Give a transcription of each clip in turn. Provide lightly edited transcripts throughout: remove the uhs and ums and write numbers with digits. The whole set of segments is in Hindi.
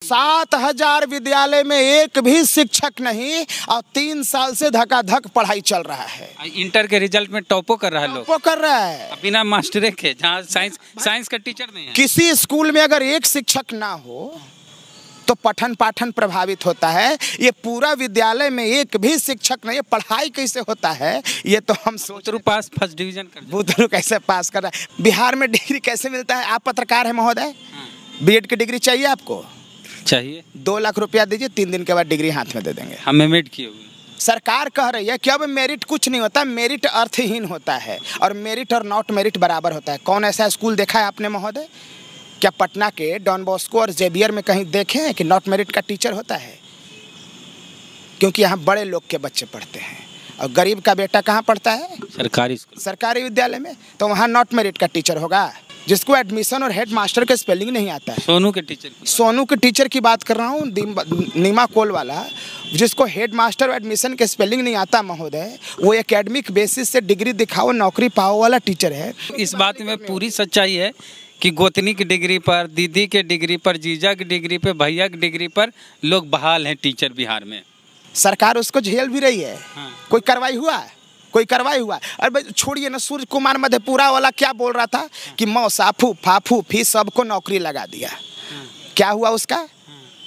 7,000 विद्यालय में एक भी शिक्षक नहीं और 3 साल से धकाधक पढ़ाई चल रहा है। इंटर के रिजल्ट में टॉपो कर रहा है लोग। टॉपो कर रहा है बिना मास्टरे के, जहाँ साइंस का टीचर नहीं है। किसी स्कूल में अगर एक शिक्षक ना हो तो पठन पाठन प्रभावित होता है। ये पूरा विद्यालय में एक भी शिक्षक नहीं है, पढ़ाई कैसे होता है ये तो हम सोच रहे। पास फर्स्ट डिवीजन कर बुतरू कैसे पास कर रहा है। बिहार में डिग्री कैसे मिलता है? आप पत्रकार हैं महोदय, बीएड की डिग्री चाहिए आपको? चाहिए। 2 लाख रुपया दीजिए, 3 दिन के बाद डिग्री हाथ में दे देंगे। हम एमएड किए हुए। सरकार कह रही है कि अब मेरिट कुछ नहीं होता, मेरिट अर्थहीन होता है और मेरिट और नॉट मेरिट बराबर होता है। कौन ऐसा स्कूल देखा है आपने महोदय? क्या पटना के डॉन बॉस्को और जेवियर में कहीं देखे हैं कि नॉट मेरिट का टीचर होता है? क्योंकि यहाँ बड़े लोग के बच्चे पढ़ते हैं और गरीब का बेटा कहाँ पढ़ता है? सरकारी स्कूल, सरकारी विद्यालय में। तो वहाँ नॉट मेरिट का टीचर होगा जिसको एडमिशन और हेड मास्टर के स्पेलिंग नहीं आता है। सोनू के टीचर की बात कर रहा हूँ, नीमा कोल वाला, जिसको हेड मास्टर और एडमिशन के स्पेलिंग नहीं आता महोदय, वो एकेडमिक बेसिस से डिग्री दिखाओ नौकरी पाओ वाला टीचर है। इस बात में पूरी सच्चाई है कि गोतनी की डिग्री पर, दीदी के डिग्री पर, जीजा की डिग्री पर, भैया की डिग्री पर लोग बहाल हैं टीचर बिहार में। सरकार उसको झेल भी रही है। हाँ। कोई कार्रवाई हुआ? अरे छोड़िए ना, सूर्य कुमार मधेपुरा वाला क्या बोल रहा था कि मौसा फूफा फूफी सबको नौकरी लगा दिया। क्या हुआ उसका?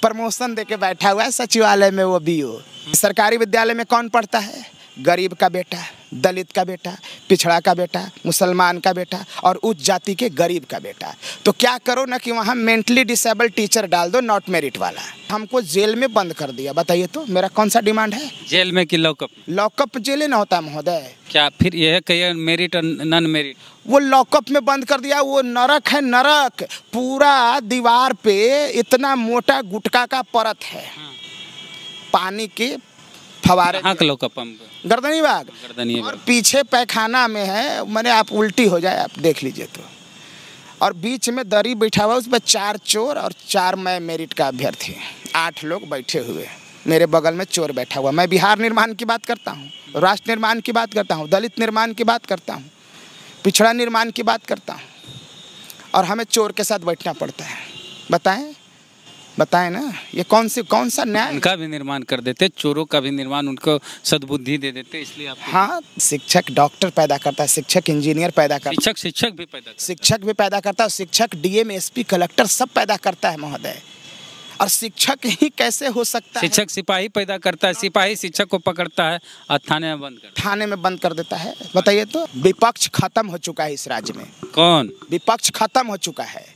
प्रमोशन देके बैठा हुआ है सचिवालय में वो बीओ। सरकारी विद्यालय में कौन पढ़ता है? गरीब का बेटा, दलित का बेटा, पिछड़ा का बेटा, मुसलमान का बेटा और उच्च जाति के गरीब का बेटा। तो क्या करो ना कि वहाँ मेंटली डिसेबल्ड टीचर डाल दो, नॉट मेरिट वाला। हमको जेल में बंद कर दिया। बताइए तो मेरा कौन सा डिमांड है? जेल में कि लॉकअप? लॉकअप जेल ना होता महोदय। क्या फिर यह कहिए मेरिट और नॉन मेरिट? वो लॉकअप में बंद कर दिया। वो नरक है, नरक। पूरा दीवार पे इतना मोटा गुटका का परत है, पानी के फवारे। गर्दनी बाग और पीछे पैखाना में है। मैंने आप उल्टी हो जाए, आप देख लीजिए तो। और बीच में दरी बैठा हुआ, उस पर 4 चोर और 4 मैं मेरिट का अभ्यर्थी, 8 लोग बैठे हुए। मेरे बगल में चोर बैठा हुआ। मैं बिहार निर्माण की बात करता हूँ, राष्ट्र निर्माण की बात करता हूँ, दलित निर्माण की बात करता हूँ, पिछड़ा निर्माण की बात करता हूँ, और हमें चोर के साथ बैठना पड़ता है। बताएं ना, ये कौन सा न्याय? उनका भी निर्माण कर देते, चोरों का भी निर्माण, उनको सद्बुद्धि दे देते, इसलिए आप। हाँ, शिक्षक डॉक्टर पैदा करता है, शिक्षक इंजीनियर पैदा करता है, शिक्षक भी पैदा करता है, शिक्षक डीएम एसपी कलेक्टर सब पैदा करता है महोदय। और शिक्षक ही कैसे हो सकता है? शिक्षक सिपाही पैदा करता है, सिपाही शिक्षक को पकड़ता है और थाने में बंद कर देता है। बताइए तो, विपक्ष खत्म हो चुका है इस राज्य में। कौन विपक्ष खत्म हो चुका है।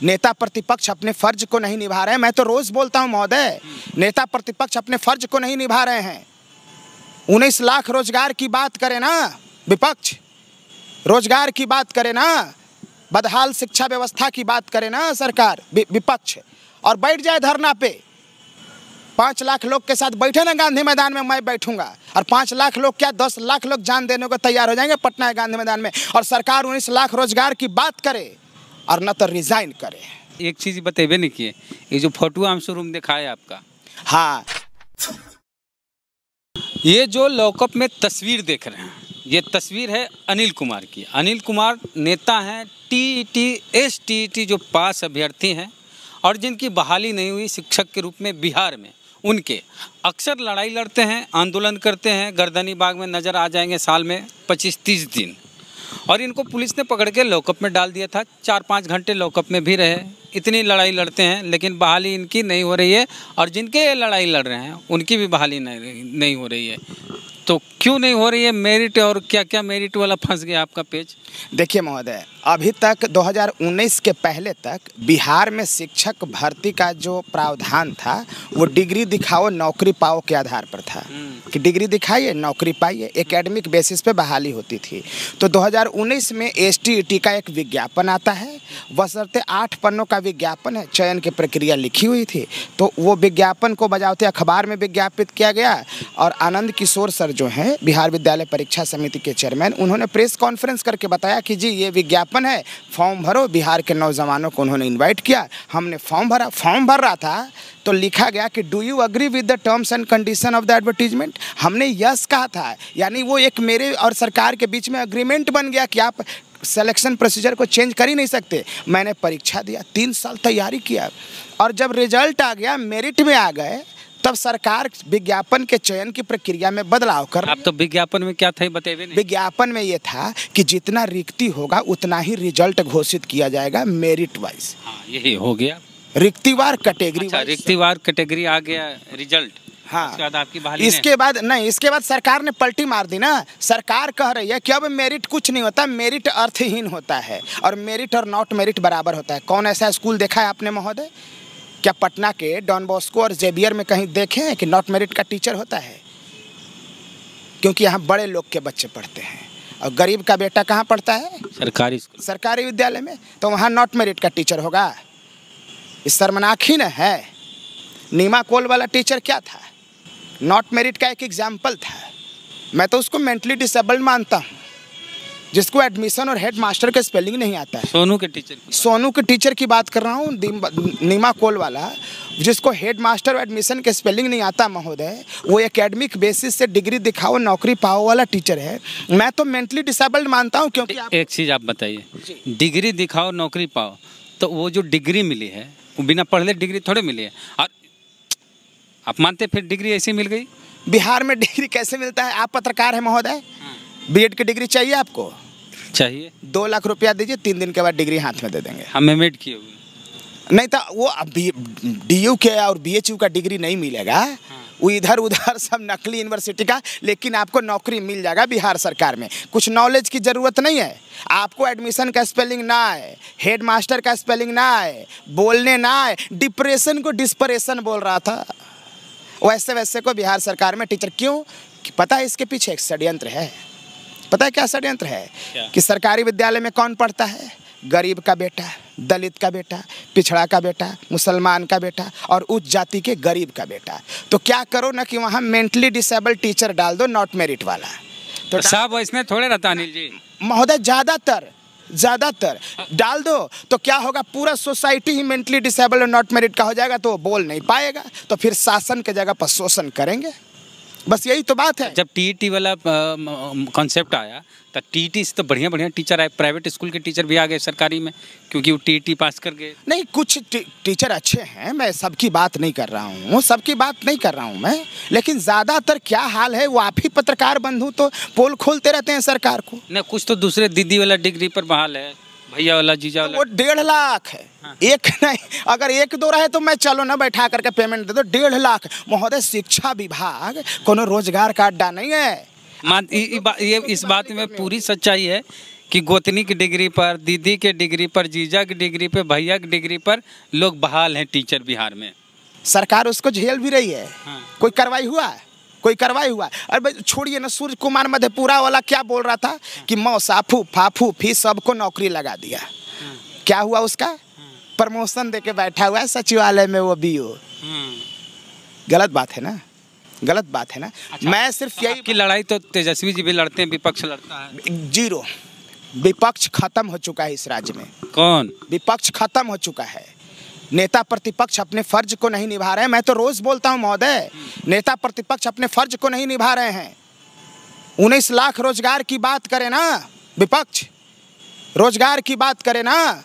नेता प्रतिपक्ष अपने फर्ज को नहीं निभा रहे हैं। मैं तो रोज बोलता हूं महोदय, नेता प्रतिपक्ष अपने फर्ज को नहीं निभा रहे हैं। 19 लाख रोजगार की बात करे ना विपक्ष, रोजगार की बात करे ना, बदहाल शिक्षा व्यवस्था की बात करे ना सरकार विपक्ष, और बैठ जाए धरना पे। 5 लाख लोग के साथ बैठे ना गांधी मैदान में, मैं बैठूंगा। और 5 लाख लोग क्या, 10 लाख लोग जान देने को तैयार हो जाएंगे पटना गांधी मैदान में। और सरकार 19 लाख रोजगार की बात करे और न तो रिजाइन करे। एक चीज बतेबे नहीं किए, ये जो फोटो हम शोरूम दिखाए आपका, हाँ, ये जो लॉकअप में तस्वीर देख रहे हैं, ये तस्वीर है अनिल कुमार की। अनिल कुमार नेता हैं, टीईटी जो पास अभ्यर्थी हैं और जिनकी बहाली नहीं हुई शिक्षक के रूप में बिहार में। उनके अक्सर लड़ाई लड़ते हैं, आंदोलन करते हैं, गर्दनी बाग में नज़र आ जाएंगे साल में 25-30 दिन। और इनको पुलिस ने पकड़ के लॉकअप में डाल दिया था, 4-5 घंटे लॉकअप में भी रहे। इतनी लड़ाई लड़ते हैं लेकिन बहाली इनकी नहीं हो रही है, और जिनके ये लड़ाई लड़ रहे हैं उनकी भी बहाली नहीं हो रही है। तो क्यों नहीं हो रही है? मेरिट और क्या मेरिट वाला फंस गया आपका पेज। देखिए महोदय, अभी तक 2019 के पहले तक बिहार में शिक्षक भर्ती का जो प्रावधान था वो डिग्री दिखाओ नौकरी पाओ के आधार पर था कि डिग्री दिखाइए नौकरी पाइए, एकेडमिक बेसिस पे बहाली होती थी। तो 2019 में एसटीईटी का एक विज्ञापन आता है, बशर्ते 8 पन्नों का विज्ञापन है, चयन की प्रक्रिया लिखी हुई थी। तो वो विज्ञापन को बजावते अखबार में विज्ञापित किया गया और आनंद किशोर सर जो हैं बिहार विद्यालय परीक्षा समिति के चेयरमैन, उन्होंने प्रेस कॉन्फ्रेंस करके बताया कि जी ये विज्ञापन है, फॉर्म भरो। बिहार के नौजवानों को उन्होंने इनवाइट किया, हमने फॉर्म भरा। फॉर्म भर रहा था तो लिखा गया कि do you agree with the terms and condition of the advertisement. हमने यस कहा था, यानी वो एक मेरे और सरकार के बीच में अग्रीमेंट बन गया कि आप सिलेक्शन प्रोसीजर को चेंज कर ही नहीं सकते। मैंने परीक्षा दिया, 3 साल तैयारी किया, और जब रिजल्ट आ गया, मेरिट में आ गए, तब सरकार विज्ञापन के चयन की प्रक्रिया में बदलाव कर। आप तो विज्ञापन में क्या था बताइए नहीं। विज्ञापन में ये था कि जितना रिक्ति होगा उतना ही रिजल्ट घोषित किया जाएगा मेरिट वाइज। हाँ, यही हो गया, रिक्तिवार कैटेगरी। अच्छा, रिक्तिवार कैटेगरी आ गया रिजल्ट। हाँ, इसके बाद आपकी बहाली इसके बाद नहीं, इसके बाद सरकार ने पलटी मार दी ना। सरकार कह रही है कि अब मेरिट कुछ नहीं होता, मेरिट अर्थहीन होता है, और मेरिट और नॉट मेरिट बराबर होता है। कौन ऐसा स्कूल देखा है आपने महोदय? क्या पटना के डॉन बॉस्को और जेवियर में कहीं देखे हैं कि नॉट मेरिट का टीचर होता है? क्योंकि यहाँ बड़े लोग के बच्चे पढ़ते हैं, और गरीब का बेटा कहाँ पढ़ता है? सरकारी स्कूल, सरकारी विद्यालय में। तो वहाँ नॉट मेरिट का टीचर होगा? इस शर्मनाक ही न है। नीमा कोल वाला टीचर क्या था? नॉट मेरिट का एक एग्जाम्पल था। मैं तो उसको मेंटली डिसेबल्ड मानता हूँ, जिसको एडमिशन और हेड मास्टर का स्पेलिंग नहीं आता है। सोनू के टीचर की बात कर रहा हूँ, नीमा कोल वाला, जिसको हेड मास्टर और एडमिशन के स्पेलिंग नहीं आता महोदय, वो एकेडमिक बेसिस से डिग्री दिखाओ नौकरी पाओ वाला टीचर है। मैं तो मेंटली डिसेबल्ड मानता हूँ। क्योंकि एक चीज़ आप बताइए, डिग्री दिखाओ नौकरी पाओ, तो वो जो डिग्री मिली है वो बिना पढ़े डिग्री थोड़े मिली है। और आप मानते फिर डिग्री ऐसी मिल गई? बिहार में डिग्री कैसे मिलता है? आप पत्रकार हैं महोदय, बीएड की डिग्री चाहिए आपको? चाहिए। 2 लाख रुपया दीजिए, 3 दिन के बाद डिग्री हाथ में दे देंगे। हम एमएड किए हुए। नहीं तो वो डीयू के और बीएचयू का डिग्री नहीं मिलेगा। वो इधर उधर सब नकली यूनिवर्सिटी का, लेकिन आपको नौकरी मिल जाएगा बिहार सरकार में। कुछ नॉलेज की ज़रूरत नहीं है आपको। एडमिशन का स्पेलिंग ना आए, हेड मास्टर का स्पेलिंग ना आए, बोलने ना आए। डिप्रेशन को डिस्परेशन बोल रहा था, वैसे वैसे को बिहार सरकार में टीचर। क्यों? कि पता है इसके पीछे एक षड्यंत्र है। पता है क्या षड्यंत्र है? कि सरकारी विद्यालय में कौन पढ़ता है? गरीब का बेटा, दलित का बेटा, पिछड़ा का बेटा, मुसलमान का बेटा, और उच्च जाति के गरीब का बेटा। तो क्या करो ना कि वहाँ मेंटली डिसेबल्ड टीचर डाल दो, नॉट मेरिट वाला। तो साहब इसमें थोड़े रहता अनिल जी महोदय, ज़्यादातर डाल दो तो क्या होगा? पूरा सोसाइटी ही मेंटली डिसेबल्ड और नॉट मेरिट का हो जाएगा, तो वो बोल नहीं पाएगा, तो फिर शासन के जगह पर शोषण करेंगे। बस यही तो बात है। जब टीईटी वाला कॉन्सेप्ट आया तो टीईटी से तो बढ़िया टीचर आए, प्राइवेट स्कूल के टीचर भी आ गए सरकारी में, क्योंकि वो टीईटी पास कर गए। नहीं, कुछ टीचर अच्छे हैं, मैं सबकी बात नहीं कर रहा हूँ, मैं, लेकिन ज़्यादातर क्या हाल है वो आप ही पत्रकार बंधु तो पोल खोलते रहते हैं सरकार को। नहीं, कुछ तो दूसरे दीदी वाला डिग्री पर बहाल है, भैया वाला, जीजा वाला। वो 1.5 लाख है। हाँ। एक नहीं, अगर 1-2 रहे तो मैं चलो ना बैठा करके पेमेंट दे दो। 1.5 लाख महोदय, शिक्षा विभाग कोनो रोजगार का अड्डा नहीं है। ये इस बात में पूरी सच्चाई है कि गोतनी की डिग्री पर, दीदी के डिग्री पर, जीजा की डिग्री पर, भैया की डिग्री पर लोग बहाल हैं टीचर बिहार में। सरकार उसको झेल भी रही है। हाँ। कोई कार्रवाई हुआ? अरे भाई छोड़िए ना, सूर्य कुमार मधेपुरा वाला क्या बोल रहा था कि मौसा फूफा फूफी सबको नौकरी लगा दिया। क्या हुआ उसका? प्रमोशन देके बैठा हुआ है सचिवालय में वो बीओ। गलत बात है ना। अच्छा, मैं सिर्फ यही की लड़ाई तो तेजस्वी जी भी लड़ते हैं, विपक्ष लड़ता है। 0 विपक्ष खत्म हो चुका है इस राज्य में। कौन? विपक्ष खत्म हो चुका है। नेता प्रतिपक्ष अपने फर्ज को नहीं निभा रहे हैं। मैं तो रोज बोलता हूं महोदय, नेता प्रतिपक्ष अपने फर्ज को नहीं निभा रहे हैं। 19 लाख रोजगार की बात करे ना विपक्ष, रोजगार की बात करे ना,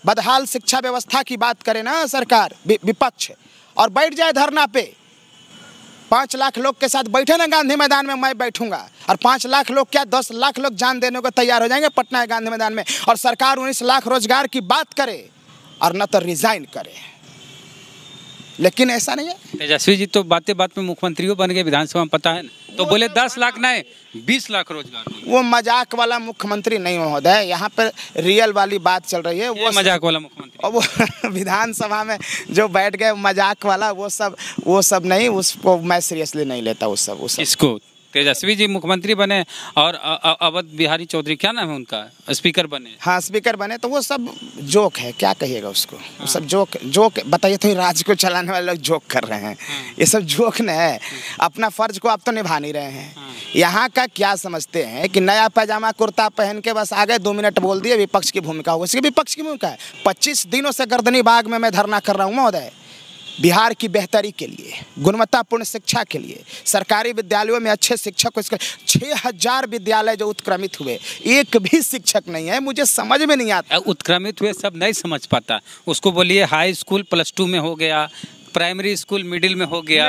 बदहाल शिक्षा व्यवस्था की बात करे ना सरकार विपक्ष, और बैठ जाए धरना पे। 5 लाख लोग के साथ बैठे ना गांधी मैदान में, मैं बैठूंगा, और 5 लाख लोग क्या 10 लाख लोग जान देने को तैयार हो जाएंगे पटना गांधी मैदान में, और सरकार 19 लाख रोजगार की बात करे और न तो रिजाइन करे। लेकिन ऐसा नहीं है। तेजस्वी जी तो बात में मुख्यमंत्रियों बन गए विधानसभा में, पता है ना, तो बोले 10 लाख नहीं 20 लाख रोजगार। वो मजाक वाला मुख्यमंत्री नहीं महोदय, यहाँ पर रियल वाली बात चल रही है। वो मजाक वाला मुख्यमंत्री, वो विधानसभा में जो बैठ गए मजाक वाला, वो सब नहीं, उसको मैं सीरियसली नहीं लेता। वो सब इसको तेजस्वी जी मुख्यमंत्री बने और अवध बिहारी चौधरी, क्या नाम है उनका, स्पीकर बने। हाँ, स्पीकर बने, तो वो सब जोक है, क्या कहिएगा उसको। हाँ। वो सब जोक बताइए तो, राज्य को चलाने वाले लोग जोक कर रहे हैं। हाँ। ये सब जोक न है। अपना फर्ज को आप तो निभा नहीं रहे हैं। हाँ। यहाँ का क्या समझते हैं कि नया पैजामा कुर्ता पहन के बस आ गए, 2 मिनट बोल दिए, विपक्ष की भूमिका हो। इसकी विपक्ष की भूमिका है। 25 दिनों से गर्दनी बाग में मैं धरना कर रहा हूँ महोदय, बिहार की बेहतरी के लिए, गुणवत्तापूर्ण शिक्षा के लिए, सरकारी विद्यालयों में अच्छे शिक्षक को 6000 विद्यालय जो उत्क्रमित हुए, एक भी शिक्षक नहीं है। मुझे समझ में नहीं आता। उत्क्रमित हुए सब नहीं समझ पाता, उसको बोलिए हाई स्कूल +2 में हो गया, प्राइमरी स्कूल मिडिल में हो गया,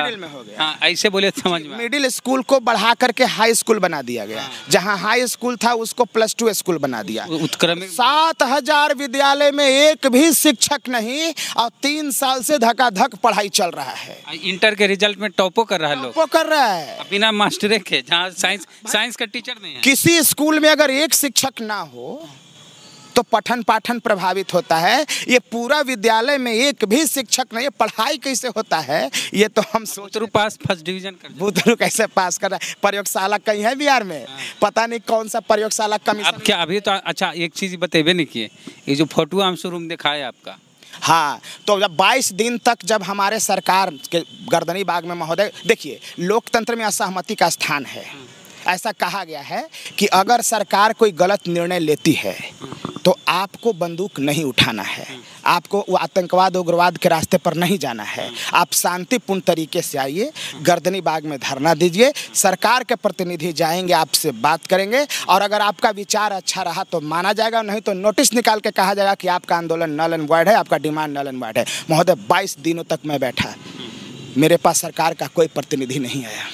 हाँ ऐसे बोले समझ में। मिडिल स्कूल को बढ़ा करके हाई स्कूल बना दिया गया। हाँ। जहां हाई स्कूल था उसको +2 स्कूल बना दिया। उत्क्रमित 7000 विद्यालय में एक भी शिक्षक नहीं, और 3 साल से धकाधक पढ़ाई चल रहा है। इंटर के रिजल्ट में टॉपो कर रहा है लोग, वो कर रहा है बिना मास्टरे के, जहाँ साइंस का टीचर नहीं है। किसी स्कूल में अगर एक शिक्षक ना हो तो पठन पाठन प्रभावित होता है। ये पूरा विद्यालय में एक भी शिक्षक नहीं है, पढ़ाई कैसे होता है ये तो हम सोच रहे। पास फर्स्ट डिवीजन कर बुतरू कैसे पास कर रहा है? प्रयोगशाला कहीं है बिहार में? पता नहीं कौन सा प्रयोगशाला कमीशन। अब क्या अभी तो अच्छा एक चीज बतेबे नहीं किए, ये जो फोटो हम शोरूम दिखाए आपका, हाँ, तो जब 22 दिन तक जब हमारे सरकार के गर्दनी बाग में महोदय, देखिए लोकतंत्र में असहमति का स्थान है। ऐसा कहा गया है कि अगर सरकार कोई गलत निर्णय लेती है तो आपको बंदूक नहीं उठाना है, आपको वो आतंकवाद उग्रवाद के रास्ते पर नहीं जाना है। आप शांतिपूर्ण तरीके से आइए, गर्दनी बाग में धरना दीजिए, सरकार के प्रतिनिधि जाएंगे, आपसे बात करेंगे, और अगर आपका विचार अच्छा रहा तो माना जाएगा, नहीं तो नोटिस निकाल के कहा जाएगा कि आपका आंदोलन नल एंड वॉइड है, आपका डिमांड नल एंड वॉइड है। महोदय 22 दिनों तक मैं बैठा, मेरे पास सरकार का कोई प्रतिनिधि नहीं आया।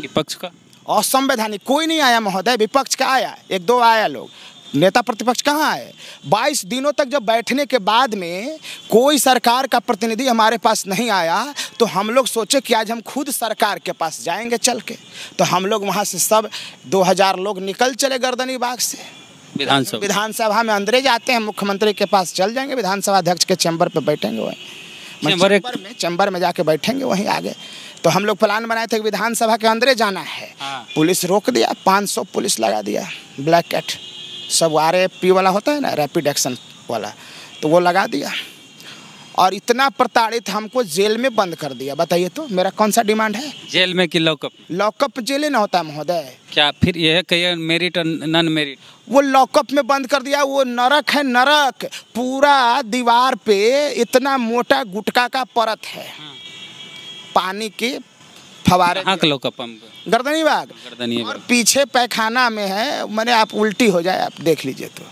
विपक्ष का असंवैधानिक कोई नहीं आया महोदय। विपक्ष का आया, 1-2 आया लोग, नेता प्रतिपक्ष कहाँ आए? 22 दिनों तक जब बैठने के बाद में कोई सरकार का प्रतिनिधि हमारे पास नहीं आया, तो हम लोग सोचे कि आज हम खुद सरकार के पास जाएंगे चल के। तो हम लोग वहाँ से सब 2000 लोग निकल चले गर्दनी बाग से, विधानसभा में अंदर जाते हैं, मुख्यमंत्री के पास चल जाएंगे, विधानसभा अध्यक्ष के चैम्बर पर बैठेंगे, वहीं चैम्बर में जाके बैठेंगे वहीं आगे। तो हम लोग प्लान बनाए थे कि विधानसभा के अंदर जाना है। हाँ। पुलिस रोक दिया, 500 पुलिस लगा दिया, ब्लैक कैट सब RAP वाला होता है ना, रैपिड एक्शन वाला, तो वो लगा दिया, और इतना प्रताड़ित हमको जेल में बंद कर दिया। बताइए तो मेरा कौन सा डिमांड है? जेल में कि लॉकअप? लॉकअप जेल ना होता है महोदय। क्या फिर यह कहिए मेरिट और नॉन मेरिट? वो लॉकअप में बंद कर दिया, वो नरक है, नरक। पूरा दीवार पे इतना मोटा गुटखा का परत है, पानी के फवारे। हाँ, लॉकअप गर्दनी बाग, और पीछे पैखाना में है, मैंने आप उल्टी हो जाए, आप देख लीजिए तो,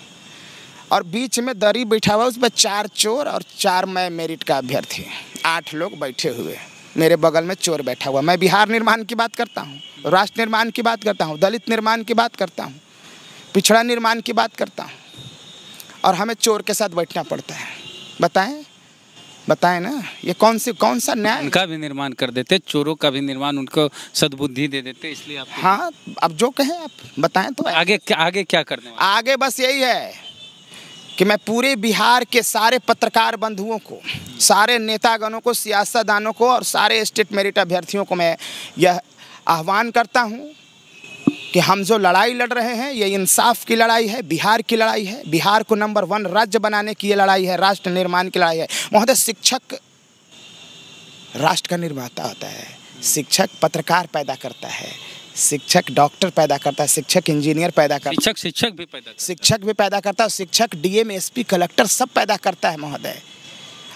और बीच में दरी बैठा हुआ, उस पर 4 चोर और 4 मैं मेरिट का अभ्यर्थी, 8 लोग बैठे हुए, मेरे बगल में चोर बैठा हुआ। मैं बिहार निर्माण की बात करता हूँ, राष्ट्र निर्माण की बात करता हूँ, दलित निर्माण की बात करता हूँ, पिछड़ा निर्माण की बात करता हूँ, और हमें चोर के साथ बैठना पड़ता है। बताएं ना, ये कौन सा न्याय? उनका भी निर्माण कर देते, चोरों का भी निर्माण, उनको सद्बुद्धि दे देते, इसलिए आप। हाँ, अब जो कहें आप बताएं तो। आगे क्या करने वाले? आगे बस यही है कि मैं पूरे बिहार के सारे पत्रकार बंधुओं को, सारे नेतागणों को, सियासतदानों को, और सारे स्टेट मेरिट अभ्यर्थियों को मैं यह आह्वान करता हूँ कि हम जो लड़ाई लड़ रहे हैं, ये इंसाफ की लड़ाई है, बिहार की लड़ाई है, बिहार को नंबर 1 राज्य बनाने की ये लड़ाई है, राष्ट्र निर्माण की लड़ाई है। महोदय, शिक्षक राष्ट्र का निर्माता होता है, शिक्षक पत्रकार पैदा करता है, शिक्षक डॉक्टर पैदा करता है, शिक्षक इंजीनियर पैदा करता है, शिक्षक भी पैदा करता है, शिक्षक DM SP कलेक्टर सब पैदा करता है महोदय।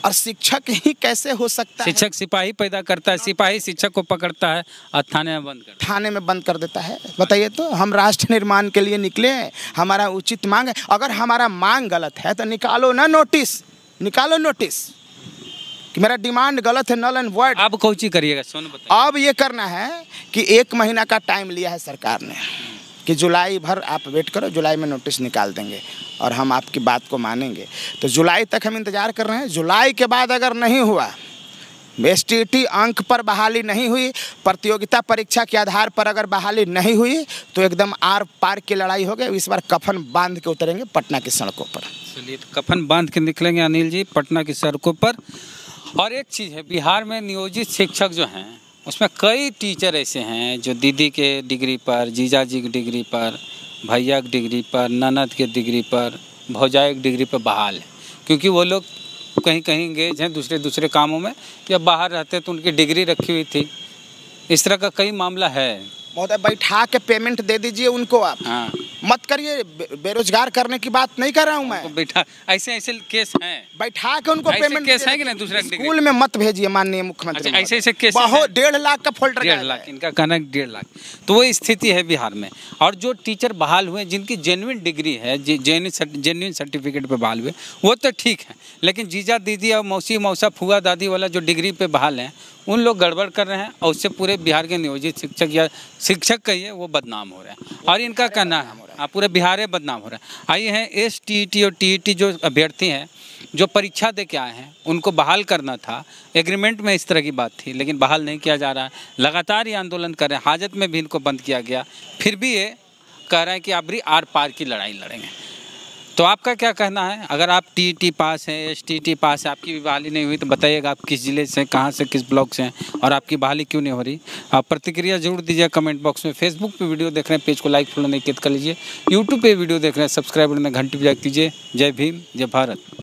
और शिक्षक ही कैसे हो सकता है? शिक्षक सिपाही पैदा करता है, सिपाही शिक्षक को पकड़ता है और थाने में बंद कर देता है। बताइए तो, हम राष्ट्र निर्माण के लिए निकले हैं, हमारा उचित मांग है। अगर हमारा मांग गलत है तो निकालो नोटिस कि मेरा डिमांड गलत है, नल एंड वॉइड। अब कौची करिएगा सोन बताइए। अब ये करना है कि 1 महीना का टाइम लिया है सरकार ने कि जुलाई भर आप वेट करो, जुलाई में नोटिस निकाल देंगे और हम आपकी बात को मानेंगे। तो जुलाई तक हम इंतज़ार कर रहे हैं। जुलाई के बाद अगर नहीं हुआ, STT अंक पर बहाली नहीं हुई, प्रतियोगिता परीक्षा के आधार पर अगर बहाली नहीं हुई, तो एकदम आर पार की लड़ाई हो गई। इस बार कफन बांध के उतरेंगे पटना की सड़कों पर। चलिए, तो कफन बांध के निकलेंगे अनिल जी पटना की सड़कों पर। और एक चीज़ है, बिहार में नियोजित शिक्षक जो हैं, उसमें कई टीचर ऐसे हैं जो दीदी के डिग्री पर, जीजा जी की डिग्री पर, भैया की डिग्री पर, ननद के डिग्री पर, भौजाई की डिग्री पर बहाल है, क्योंकि वो लोग कहीं इंगेज हैं दूसरे कामों में, या बाहर रहते तो उनकी डिग्री रखी हुई थी। इस तरह का कई मामला है। महोदय, बैठा के पेमेंट दे दीजिए उनको आप। हाँ। मत करिए, बेरोजगार करने की बात नहीं कर रहा हूँ मैं। बैठा ऐसे ऐसे केस हैं, बैठा के उनको ऐसे पेमेंट केस है कि नहीं दूसरा डिग्री? स्कूल में मत भेजिए माननीय मुख्यमंत्री। अच्छा, ऐसे ऐसे केस बहुत 1.5 लाख का फोल्डर 1.5 लाख, इनका कहना है 1.5 लाख। तो वो स्थिति है बिहार में। और जो टीचर बहाल हुए जिनकी जेन्युइन डिग्री है, जेन्युइन सर्टिफिकेट पे बहाल हुए, वो तो ठीक है, लेकिन जीजा दीदी और मौसी मौसा फुआ दादी वाला जो डिग्री पे बहाल हैं, उन लोग गड़बड़ कर रहे हैं और उससे पूरे बिहार के नियोजित शिक्षक या शिक्षक कहिए वो बदनाम हो रहे हैं। और इनका कहना है पूरे बिहार बदनाम हो रहा है। आइए हैं STET और TET जो अभ्यर्थी हैं, जो परीक्षा दे के आए हैं, उनको बहाल करना था। एग्रीमेंट में इस तरह की बात थी, लेकिन बहाल नहीं किया जा रहा है। लगातार ये आंदोलन कर रहे हैं, हाजत में भी इनको बंद किया गया, फिर भी ये कह रहे हैं कि अब आर पार की लड़ाई लड़ेंगे। तो आपका क्या कहना है? अगर आप TET पास हैं, STET पास है, आपकी भी बहाली नहीं हुई, तो बताइएगा आप किस ज़िले से, कहाँ से, किस ब्लॉक से हैं और आपकी बहाली क्यों नहीं हो रही? आप प्रतिक्रिया जरूर दीजिए कमेंट बॉक्स में। फेसबुक पे वीडियो देख रहे हैं, पेज को लाइक फॉलो नहीं कर लीजिए। यूट्यूब पे वीडियो देख रहे हैं, सब्सक्राइब करना, घंटी बजा कीजिए। जय भीम, जय भारत।